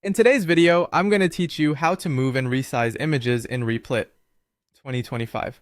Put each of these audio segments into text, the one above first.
In today's video, I'm going to teach you how to move and resize images in Replit 2025.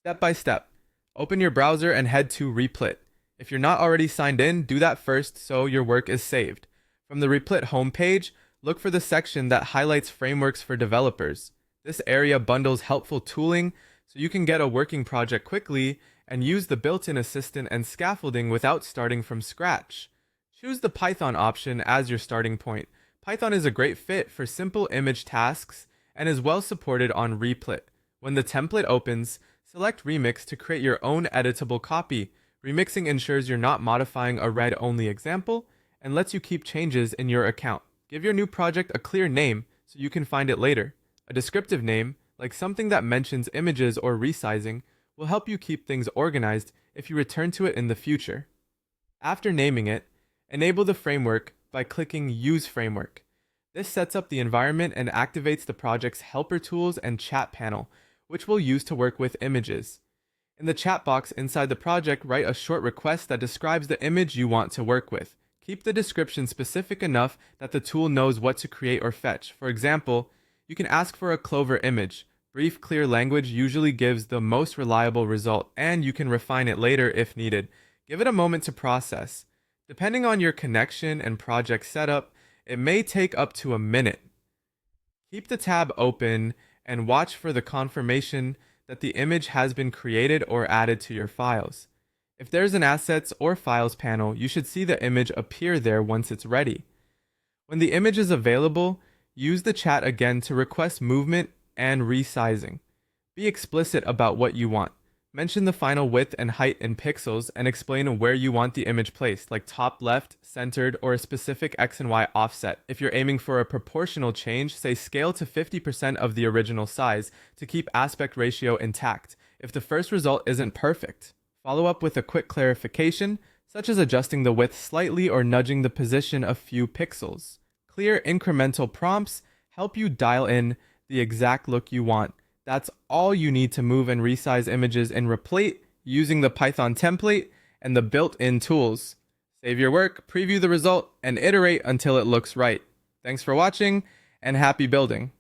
Step by step. Open your browser and head to Replit. If you're not already signed in, do that first so your work is saved. From the Replit homepage, look for the section that highlights frameworks for developers. This area bundles helpful tooling so you can get a working project quickly and use the built-in assistant and scaffolding without starting from scratch. Choose the Python option as your starting point. Python is a great fit for simple image tasks and is well supported on Replit. When the template opens, select Remix to create your own editable copy. Remixing ensures you're not modifying a read-only example and lets you keep changes in your account. Give your new project a clear name so you can find it later. A descriptive name, like something that mentions images or resizing, will help you keep things organized if you return to it in the future. After naming it, enable the framework by clicking Use Framework. This sets up the environment and activates the project's helper tools and chat panel, which we'll use to work with images. In the chat box inside the project, write a short request that describes the image you want to work with. Keep the description specific enough that the tool knows what to create or fetch. For example, you can ask for a clover image. Brief, clear language usually gives the most reliable result, and you can refine it later if needed. Give it a moment to process. Depending on your connection and project setup, it may take up to a minute. Keep the tab open and watch for the confirmation that the image has been created or added to your files. If there's an Assets or Files panel, you should see the image appear there once it's ready. When the image is available, use the chat again to request movement and resizing. Be explicit about what you want. Mention the final width and height in pixels and explain where you want the image placed, like top left, centered, or a specific X and Y offset. If you're aiming for a proportional change, say scale to 50% of the original size to keep aspect ratio intact. If the first result isn't perfect, follow up with a quick clarification, such as adjusting the width slightly or nudging the position a few pixels. Clear incremental prompts help you dial in the exact look you want. That's all you need to move and resize images in Replit using the Python template and the built-in tools. Save your work, preview the result, and iterate until it looks right. Thanks for watching, and happy building!